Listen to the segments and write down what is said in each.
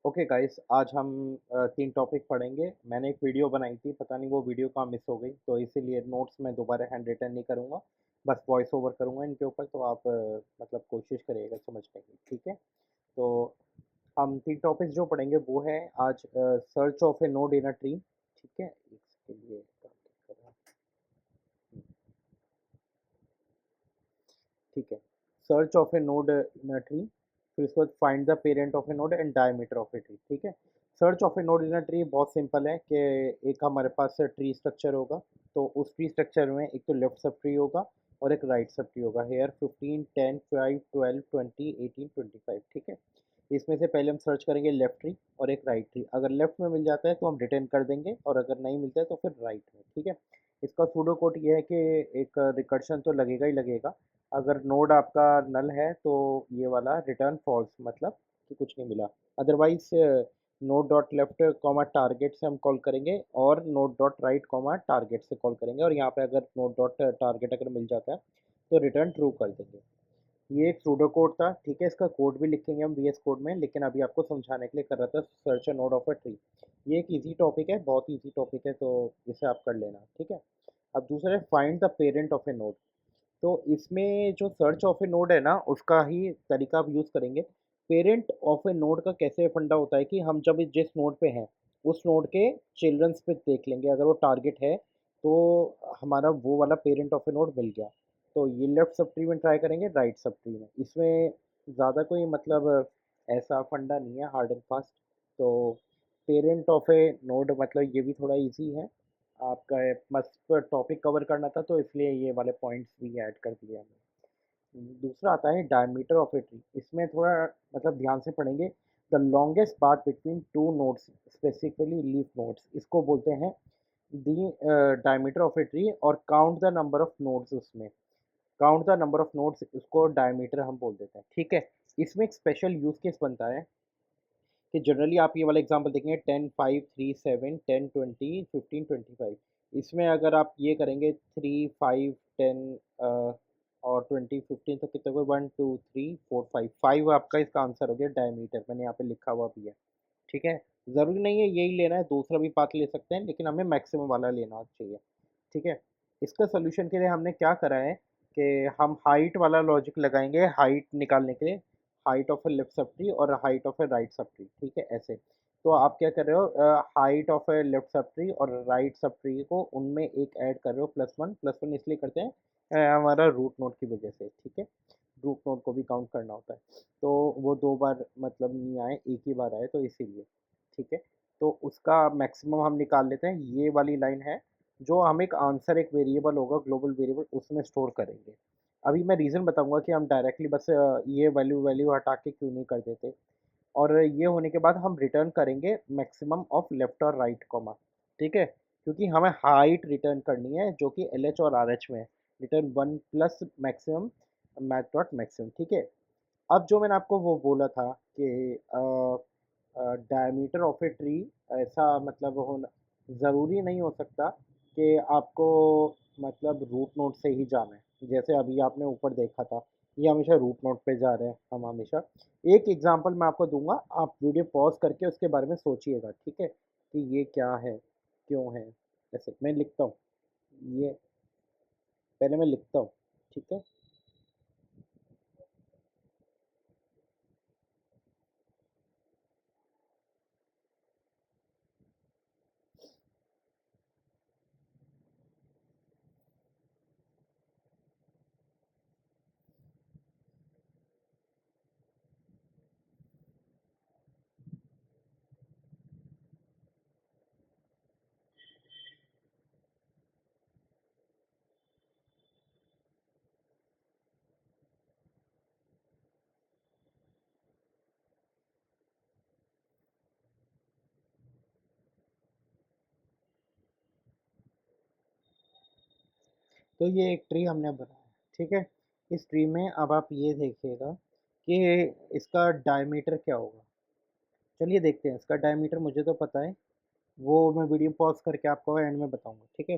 Okay guys, आज हम 3 topic पढ़ेंगे। मैंने एक वीडियो बनाई थी, पता नहीं वो वीडियो कहाँ मिस हो गई, तो इसीलिए नोट्स मैं दोबारा हैंड रिटन नहीं करूँगा, बस वॉइस ओवर करूँगा इनके ऊपर। तो आप मतलब कोशिश करिएगा समझने की, ठीक है? तो हम 3 टॉपिक्स जो पढ़ेंगे वो है आज search of A node in a tree, ठीक है? इसके लिए ठीक है, search of A node in a tree, फिर उसके बाद find the parent of A node and diameter of a tree, ठीक है। Search of A node in a tree बहुत सिंपल है कि एक हमारे पास ट्री स्ट्रक्चर होगा, तो उस ट्री स्ट्रक्चर में एक तो लेफ्ट सब ट्री होगा और एक राइट सब ट्री होगा। हेयर 15 10 5 12 20 18 25, ठीक है। इसमें से पहले हम सर्च करेंगे लेफ्ट ट्री और एक राइट ट्री। अगर लेफ्ट में मिल जाता है तो हम रिटर्न कर देंगे, और अगर नहीं मिलता है तो फिर राइट में, ठीक है। इसका सूडो कोड ये है कि एक रिकर्शन तो लगेगा ही लगेगा। अगर नोड आपका नल है तो ये वाला रिटर्न फॉल्स, मतलब कि कुछ नहीं मिला। Otherwise node dot left comma target से हम कॉल करेंगे, और node dot right comma target से कॉल करेंगे, और यहाँ पे अगर नोड डॉट टारगेट अगर मिल जाता है तो रिटर्न ट्रू कर देंगे। ये एक सूडो कोड था, ठीक है। इसका कोड भी लिखेंगे हम वीएस कोड में, लेकिन अभी आपको समझाने के लिए कर रहा था search a node of a tree. ये एक इजी टॉपिक है, बहुत इजी टॉपिक है, तो इसे आप कर लेना, ठीक है। अब दूसरा है find the parent of A node. तो इसमें जो सर्च ऑफ ए नोड है ना, उसका ही तरीका आप यूज़ करेंगे। पेरेंट ऑफ ए नोड का कैसे फंडा होता है कि हम जब जिस नोड पे हैं उस नोड के चिल्ड्रंस पे देख लेंगे, अगर वो टारगेट है तो हमारा वो वाला पेरेंट ऑफ ए नोड मिल गया। तो ये लेफ्ट सब ट्री में ट्राई करेंगे, राइट सब ट्री में। इसमें ज़्यादा कोई मतलब ऐसा फंडा नहीं है हार्ड एंड फास्ट। तो पेरेंट ऑफ ए नोड मतलब ये भी थोड़ा इजी है आपका। मस्त टॉपिक कवर करना था तो इसलिए ये वाले पॉइंट्स भी ऐड कर दिए हमने। दूसरा आता है डायमीटर ऑफ ए ट्री। इसमें थोड़ा मतलब ध्यान से पढ़ेंगे। The longest path between two nodes, specifically leaf nodes, इसको बोलते हैं the diameter of a tree. और count the number of nodes, उसमें count the number of nodes, इसको डायमीटर हम बोल देते हैं, ठीक है। इसमें एक स्पेशल यूज केस बनता है कि जनरली आप ये वाला एग्जांपल देखेंगे 10 5 3 7 10 20 15 25। इसमें अगर आप ये करेंगे 3 5 10 और 20 15, तो कितने को 1 2 3 4 5 5 आपका इसका आंसर हो गया डायमीटर। मैंने यहाँ पे लिखा हुआ भी है, ठीक है। ज़रूरी नहीं है यही लेना है, दूसरा भी पाथ ले सकते हैं, लेकिन हमें मैक्सिमम वाला लेना चाहिए, ठीक है। इसका सोल्यूशन के लिए हमने क्या करा है कि हम हाइट वाला लॉजिक लगाएंगे हाइट निकालने के लिए। Height of a left sub tree और height of a right sub tree, ठीक है, ऐसे। तो आप क्या कर रहे हो, height of a left sub tree और राइट सब ट्री को उनमें एक ऐड कर रहे हो, +1 इसलिए करते हैं हमारा रूट नोड की वजह से, ठीक है। रूट नोड को भी काउंट करना होता है, तो वो 2 बार मतलब नहीं आए, एक ही बार आए, तो इसीलिए, ठीक है। तो उसका मैक्सिमम हम निकाल लेते हैं। ये वाली लाइन है जो हम एक आंसर, एक वेरिएबल होगा ग्लोबल वेरिएबल, उसमें स्टोर करेंगे। अभी मैं रीज़न बताऊंगा कि हम डायरेक्टली बस ये वैल्यू वैल्यू हटा के क्यों नहीं कर देते। और ये होने के बाद हम रिटर्न करेंगे मैक्सिमम ऑफ लेफ्ट और राइट कॉमा, ठीक है। क्योंकि हमें हाइट रिटर्न करनी है जो कि एल एच और आर एच में है। Return 1 + maximum math dot maximum, ठीक है। अब जो मैंने आपको वो बोला था कि डायमीटर ऑफ ए ट्री ऐसा मतलब होना ज़रूरी नहीं हो सकता कि आपको मतलब रूट नोड से ही जाना है। जैसे अभी आपने ऊपर देखा था, ये हमेशा रूट नोड पे जा रहे हैं हम हमेशा। एक एग्जांपल मैं आपको दूंगा, आप वीडियो पॉज करके उसके बारे में सोचिएगा, ठीक है, कि ये क्या है, क्यों है। ऐसे मैं लिखता हूँ, ये पहले मैं लिखता हूँ, ठीक है। तो ये एक ट्री हमने बनाया, ठीक है। इस ट्री में अब आप ये देखिएगा कि इसका डायमीटर क्या होगा। चलिए देखते हैं, इसका डायमीटर मुझे तो पता है, वो मैं वीडियो पॉज करके आपको एंड में बताऊंगा, ठीक है।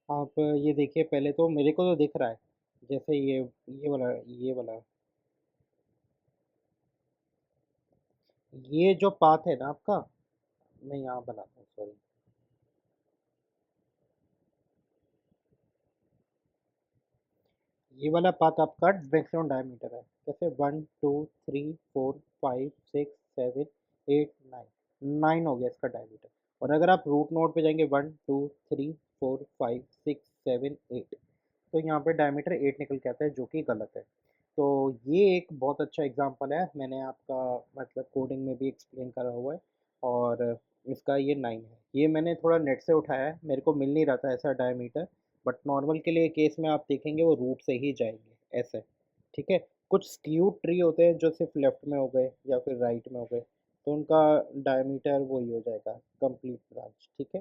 आप ये देखिए, पहले तो मेरे को तो दिख रहा है जैसे ये वाला, ये वाला। ये जो पाथ है ना आपका, मैं यहाँ बनाता हूँ, सॉरी। ये वाला पाथ आपका मैक्सिमम डायमीटर है। कैसे? 1 2 3 4 5 6 7 8 9, 9 हो गया इसका डायमीटर। और अगर आप रूट नोड पे जाएंगे, 1 2 3 4 5 6 7 8, तो यहाँ पे डायमीटर 8 निकल के आता है, जो कि गलत है। तो ये एक बहुत अच्छा एग्जांपल है, मैंने आपका मतलब कोडिंग में भी एक्सप्लेन करा हुआ है। और इसका ये 9 है। ये मैंने थोड़ा नेट से उठाया है, मेरे को मिल नहीं रहा था ऐसा डायमीटर। बट नॉर्मल के लिए केस में आप देखेंगे वो रूट से ही जाएंगे ऐसे। ठीक है। कुछ स्क्यू ट्री होते हैं जो सिर्फ लेफ्ट में हो गए या फिर राइट में हो गए, तो उनका डायमीटर वही हो जाएगा, कंप्लीट ब्रांच। ठीक है।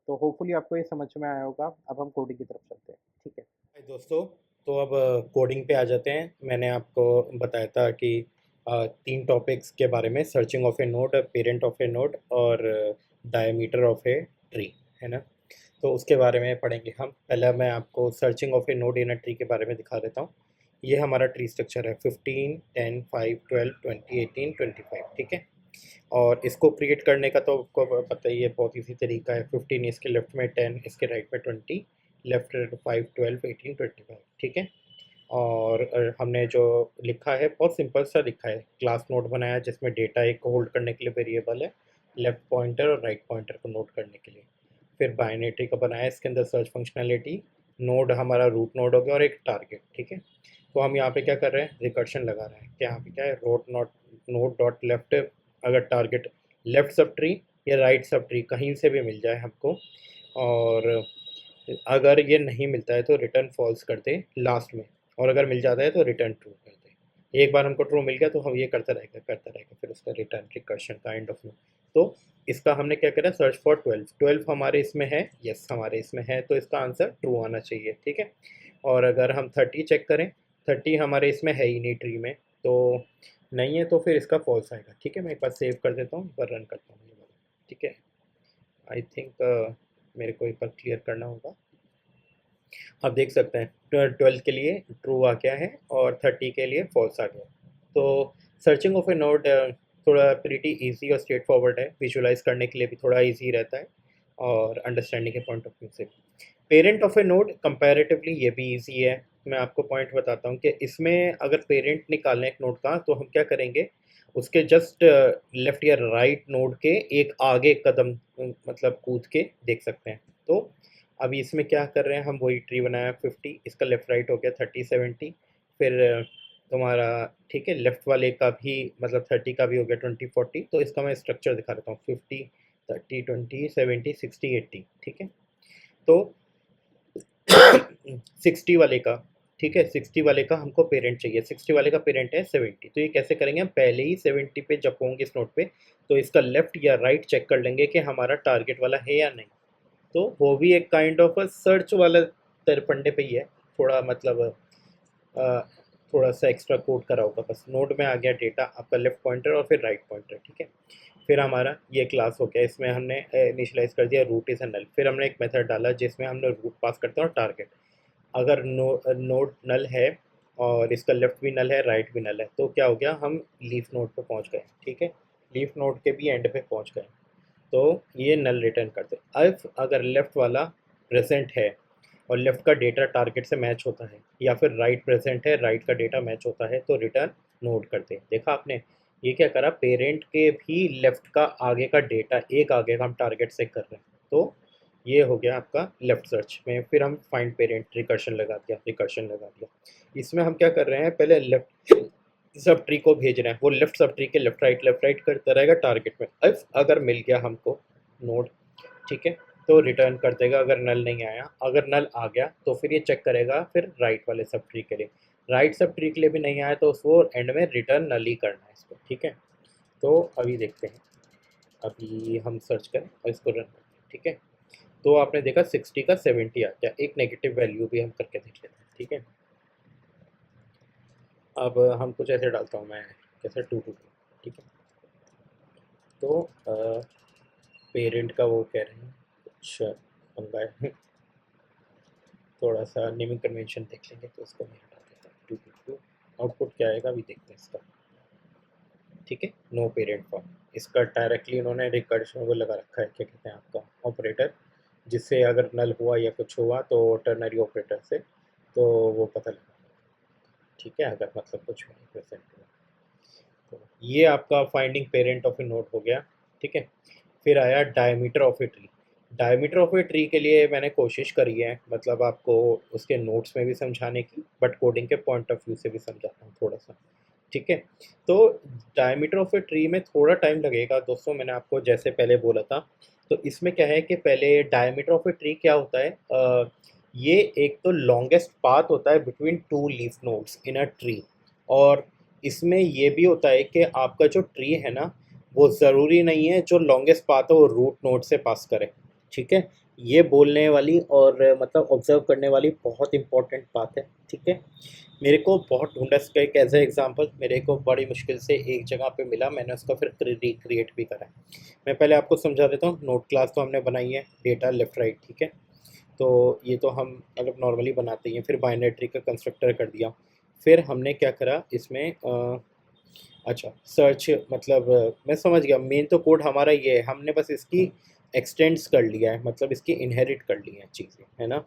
तो होपफुली आपको ये समझ में आया होगा। अब हम कोडिंग की तरफ चलते हैं। ठीक है। हाय दोस्तों। तो अब कोडिंग पे आ जाते हैं। मैंने आपको बताया था कि तीन टॉपिक्स के बारे में, searching of A node, parent of A node और डायमीटर ऑफ ए ट्री, है ना। तो उसके बारे में पढ़ेंगे हम। पहले मैं आपको searching of A node in a tree के बारे में दिखा देता हूँ। ये हमारा ट्री स्ट्रक्चर है, 15 10 5 12 20 18 25, ठीक है। और इसको क्रिएट करने का तो आपको पता ही है, बहुत इजी तरीका है। 15 इसके लेफ्ट में, 10 इसके राइट में, 20 लेफ्ट, 5 12 18 25, ठीक है। और हमने जो लिखा है बहुत सिंपल सा लिखा है। क्लास नोड बनाया जिसमें डेटा एक होल्ड करने के लिए वेरिएबल है, लेफ्ट पॉइंटर और राइट पॉइंटर को नोट करने के लिए। फिर बाइनरी का बनाया, इसके अंदर सर्च फंक्शनैलिटी, नोड हमारा रूट नोड हो गया और एक टारगेट, ठीक है। तो हम यहाँ पे क्या कर रहे हैं, रिकर्शन लगा रहे हैं कि यहाँ पे क्या है, root note node dot left. अगर टारगेट लेफ्ट सब ट्री या राइट सब ट्री कहीं से भी मिल जाए हमको, और अगर ये नहीं मिलता है तो रिटर्न फॉल्स कर दे लास्ट में, और अगर मिल जाता है तो रिटर्न ट्रू कर दे। एक बार हमको ट्रू मिल गया तो हम ये करता रहेगा, फिर उसका रिटर्न रिकर्शन काइंड ऑफ। तो इसका हमने क्या करा, सर्च फॉर 12, 12 हमारे इसमें है, यस हमारे इसमें है, तो इसका आंसर ट्रू आना चाहिए, ठीक है। और अगर हम 30 चेक करें, 30 हमारे इसमें है ही नहीं ट्री में, तो नहीं है, तो फिर इसका फॉल्स आएगा, ठीक है। मैं एक बार सेव कर देता हूँ, एक बार रन करता हूँ ये वाला, ठीक है। आई थिंक मेरे को एक बार क्लियर करना होगा। आप देख सकते हैं 12 के लिए ट्रू आ गया है और 30 के लिए फॉल्स आ गया। तो सर्चिंग ऑफ ए नोड थोड़ा प्रीटी इजी और स्ट्रेट फॉरवर्ड है, विजुलाइज करने के लिए भी थोड़ा इजी रहता है, और अंडरस्टैंडिंग के पॉइंट ऑफ व्यू से। Parent of A node comparatively ये भी इजी है। मैं आपको पॉइंट बताता हूँ कि इसमें अगर पेरेंट निकालना है एक नोड का, तो हम क्या करेंगे, उसके जस्ट लेफ्ट या राइट नोड के एक आगे कदम मतलब कूद के देख सकते हैं। तो अभी इसमें क्या कर रहे हैं हम, वही ट्री बनाया 50, इसका लेफ्ट राइट हो गया 30 70। फिर तुम्हारा, ठीक है, लेफ्ट वाले का भी मतलब 30 का भी हो गया 20 40। तो इसका मैं स्ट्रक्चर दिखा देता हूँ, 50 30 20 70 60 80, ठीक है। तो 60 वाले का, ठीक है, 60 वाले का हमको पेरेंट चाहिए, 60 वाले का पेरेंट है 70। तो ये कैसे करेंगे, हम पहले ही 70 पे जब होंगे इस नोट पे, तो इसका लेफ्ट या राइट चेक कर लेंगे कि हमारा टारगेट वाला है या नहीं। तो वो भी एक काइंड ऑफ सर्च वाला तरफंडे पे ही है, थोड़ा मतलब अ, थोड़ा सा एक्स्ट्रा कोड करा होगा बस। नोड में आ गया डेटा आपका, लेफ्ट पॉइंटर और फिर राइट पॉइंटर, ठीक है। फिर हमारा ये क्लास हो गया, इसमें हमने इनिशियलाइज कर दिया रूट इज ए नल। फिर हमने एक मेथड डाला जिसमें हमने रूट पास करते हैं और टारगेट। अगर नोड नल है और इसका लेफ्ट भी नल है, राइट भी नल है, तो क्या हो गया, हम लीफ नोड पे पहुंच गए, ठीक है। लीफ नोड के भी एंड पे पहुंच गए, तो ये नल रिटर्न करते। अब अगर लेफ्ट वाला प्रेजेंट है और लेफ्ट का डेटा टारगेट से मैच होता है, या फिर राइट प्रेजेंट है, राइट का डेटा मैच होता है, तो रिटर्न नोट करते हैं। देखा आपने, ये क्या करा, पेरेंट के भी लेफ्ट का आगे का डेटा एक आगे का हम टारगेट से कर रहे हैं। तो ये हो गया आपका लेफ्ट सर्च में। फिर हम फाइंड पेरेंट रिकर्शन लगा दिया, रिकर्शन लगा दिया। इसमें हम क्या कर रहे हैं, पहले लेफ्ट सब ट्री को भेज रहे हैं, वो लेफ्ट सब ट्री के लेफ्ट राइट करता रहेगा टारगेट में। अब अगर मिल गया हमको नोड, ठीक है, तो रिटर्न कर देगा। अगर नल नहीं आया, अगर नल आ गया तो फिर ये चेक करेगा फिर राइट वाले सब ट्री के लिए। राइट सब ट्री के लिए भी नहीं आया तो उसको एंड में रिटर्न नल ही करना है इसको, ठीक है। तो अभी देखते हैं, अभी हम सर्च करें और इसको रन करते हैं, ठीक है। तो आपने देखा 60 का 70 आ गया। एक नेगेटिव वैल्यू भी हम करके देख लेते हैं, ठीक है। अब हम कुछ ऐसे डालता हूँ मैं, जैसे 2 2 ठीक है। तो पेरेंट का वो कह रहे हैं कुछ पंगा है, थोड़ा सा नेमिंग कन्वेंशन देख लेंगे, तो इसको मैं हटा देता हूँ 2 2 2। आउटपुट क्या आएगा अभी देखते हैं इसका, ठीक है, नो पेरेंट फॉर्म। इसका डायरेक्टली उन्होंने रिकर्शन वो लगा रखा है, क्या कहते हैं आपका ऑपरेटर, जिससे अगर नल हुआ या कुछ हुआ तो टर्नरी ऑपरेटर से तो वो पता लगा, ठीक है, अगर मतलब कुछ भी प्रेजेंट हुआ तो ये आपका finding parent of A node हो गया। ठीक है, फिर आया diameter of a tree. Diameter of a tree के लिए मैंने कोशिश करी है मतलब आपको उसके नोट्स में भी समझाने की, बट कोडिंग के पॉइंट ऑफ व्यू से भी समझाता हूँ थोड़ा सा। ठीक है, तो डायमीटर ऑफ ए ट्री में थोड़ा टाइम लगेगा दोस्तों, मैंने आपको जैसे पहले बोला था। तो इसमें क्या है कि पहले डायमीटर ऑफ ए ट्री क्या होता है, ये एक तो लॉन्गेस्ट पाथ होता है between two leaf nodes in a tree. और इसमें ये भी होता है कि आपका जो ट्री है ना, वो ज़रूरी नहीं है जो लॉन्गेस्ट पाथ है वो रूट नोड से पास करे। ठीक है, ये बोलने वाली और मतलब ऑब्जर्व करने वाली बहुत इंपॉर्टेंट बात है। ठीक है, मेरे को बहुत ढूंढा इसका एक एज ए एग्जाम्पल, मेरे को बड़ी मुश्किल से एक जगह पे मिला, मैंने उसका फिर रिक्रिएट भी करा है। मैं पहले आपको समझा देता हूँ। नोड क्लास तो हमने बनाई है, डेटा लेफ्ट राइट, ठीक है, तो ये तो हम मतलब नॉर्मली बनाते ही हैं। फिर बाइनरी ट्री का कंस्ट्रक्टर कर दिया। फिर हमने क्या करा इसमें अच्छा सर्च मतलब मैं समझ गया, मेन तो कोड हमारा ये है, हमने बस इसकी एक्सटेंड्स कर लिया है, मतलब इसकी इनहेरिट कर ली हैं चीज़ें, है ना।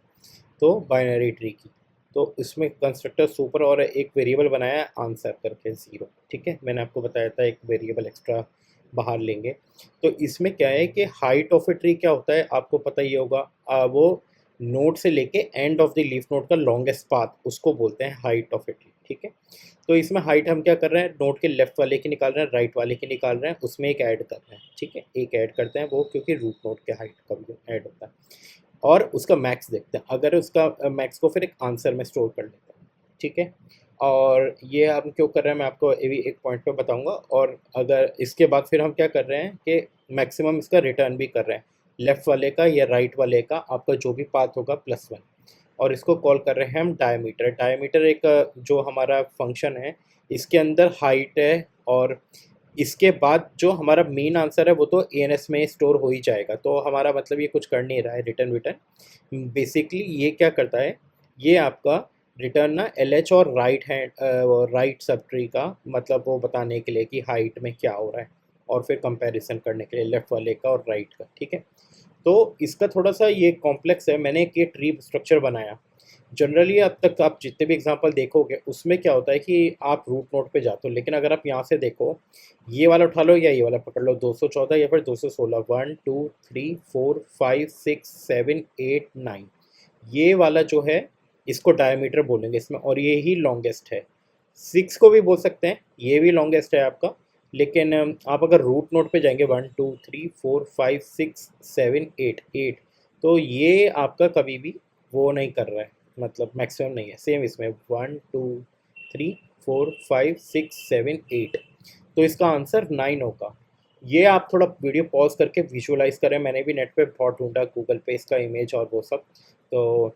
तो बाइनरी ट्री की तो इसमें कंस्ट्रक्टर सुपर और एक वेरिएबल बनाया है आंसर करके 0। ठीक है, मैंने आपको बताया था एक वेरिएबल एक्स्ट्रा बाहर लेंगे। तो इसमें क्या है कि हाइट ऑफ ए ट्री क्या होता है आपको पता ही होगा, वो नोड से लेके end of the leaf node का लॉन्गेस्ट पाथ उसको बोलते हैं हाइट ऑफ ए ट्री। ठीक है, तो इसमें हाइट हम क्या कर रहे हैं, नोड के लेफ्ट वाले की निकाल रहे हैं, राइट वाले की निकाल रहे हैं, उसमें एक ऐड कर रहे हैं। ठीक है, एक ऐड करते हैं वो, क्योंकि रूट नोड के हाइट का भी ऐड होता है। और उसका मैक्स देखते हैं, अगर उसका मैक्स को फिर एक आंसर में स्टोर कर लेते हैं। ठीक है, और ये हम क्यों कर रहे हैं मैं आपको ये भी एक पॉइंट पे बताऊंगा। और अगर इसके बाद फिर हम क्या कर रहे हैं कि मैक्सिमम इसका रिटर्न भी कर रहे हैं, लेफ़्ट वाले का या राइट वाले का, आपका जो भी पाथ होगा +1। और इसको कॉल कर रहे हैं हम डायमीटर। डायमीटर एक जो हमारा फंक्शन है, इसके अंदर हाइट है, और इसके बाद जो हमारा मेन आंसर है वो तो एएनएस में स्टोर हो ही जाएगा। तो हमारा मतलब ये कुछ कर नहीं रहा है रिटर्न विटर्न। बेसिकली ये क्या करता है, ये आपका रिटर्न ना एलएच और right hand right sub tree का मतलब वो बताने के लिए कि हाइट में क्या हो रहा है, और फिर कंपैरिजन करने के लिए लेफ़्ट वाले का और राइट का। ठीक है, तो इसका थोड़ा सा ये कॉम्प्लेक्स है। मैंने एक ये ट्री स्ट्रक्चर बनाया। जनरली अब तक आप जितने भी एग्जांपल देखोगे उसमें क्या होता है कि आप रूट नोड पे जाते हो, लेकिन अगर आप यहाँ से देखो, ये वाला उठा लो या ये वाला पकड़ लो, 214 या फिर 216, 1 2 3 4 5 6 7 8 9, ये वाला जो है इसको डायमीटर बोलेंगे इसमें, और ये ही लॉन्गेस्ट है। 6 को भी बोल सकते हैं, ये भी लॉन्गेस्ट है आपका। लेकिन आप अगर रूट नोड पे जाएंगे 1 2 3 4 5 6 7 8 8, तो ये आपका कभी भी वो नहीं कर रहा है, मतलब मैक्सिमम नहीं है। सेम इसमें 1 2 3 4 5 6 7 8, तो इसका आंसर 9 होगा। ये आप थोड़ा वीडियो पॉज करके विजुअलाइज करें, मैंने भी नेट पे बहुत ढूंढा गूगल पे इसका इमेज और वो सब। तो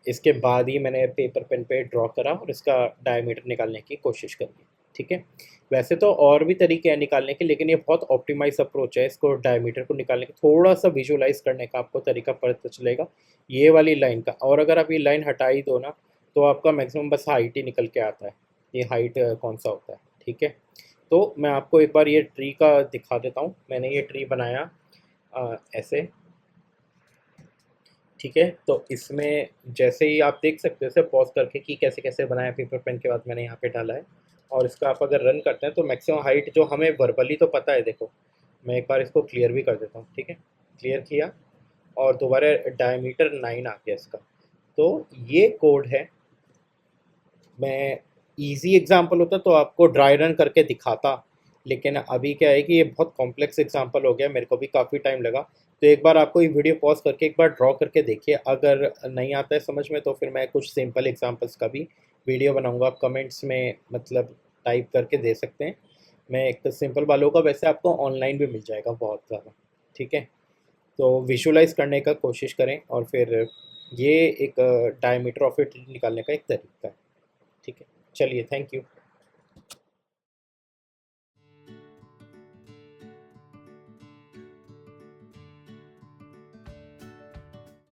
इसके बाद ही मैंने पेपर पेन पे ड्रॉ करा और इसका डायमीटर निकालने की कोशिश करी। ठीक है, वैसे तो और भी तरीके हैं निकालने के, लेकिन ये बहुत ऑप्टिमाइज अप्रोच है, इसको डायमीटर को निकालने का थोड़ा सा विजुअलाइज करने का आपको तरीका पता चलेगा ये वाली लाइन का। और अगर आप ये लाइन हटा ही दो ना, तो आपका मैक्सिमम बस हाइट ही निकल के आता है, ये हाइट कौन सा होता है। ठीक है, तो मैं आपको एक बार ये ट्री का दिखा देता हूँ। मैंने ये ट्री बनाया ऐसे। ठीक है, तो इसमें जैसे ही आप देख सकते हो इसे पॉज करके कि कैसे कैसे बनाया, पेपर पेन के बाद मैंने यहाँ पे डाला है। और इसका आप अगर रन करते हैं तो मैक्सिमम हाइट जो हमें वर्बली तो पता है, देखो मैं एक बार इसको क्लियर भी कर देता हूँ। ठीक है, क्लियर किया और दोबारा डायमीटर 9 आ गया इसका। तो ये कोड है। मैं इजी एग्जांपल होता तो आपको ड्राई रन करके दिखाता, लेकिन अभी क्या है कि ये बहुत कॉम्प्लेक्स एग्जांपल हो गया, मेरे को भी काफ़ी टाइम लगा। तो एक बार आपको ये वीडियो पॉज करके एक बार ड्रॉ करके देखिए, अगर नहीं आता है समझ में तो फिर मैं कुछ सिंपल एग्जांपल्स का भी वीडियो बनाऊंगा। आप कमेंट्स में मतलब टाइप करके दे सकते हैं। मैं एक तो सिंपल वालों का वैसे आपको ऑनलाइन भी मिल जाएगा बहुत ज़्यादा। ठीक है, तो विजुलाइज करने का कोशिश करें, और फिर ये एक डायमीटर ऑफ इट निकालने का एक तरीका है। ठीक है, चलिए, थैंक यू।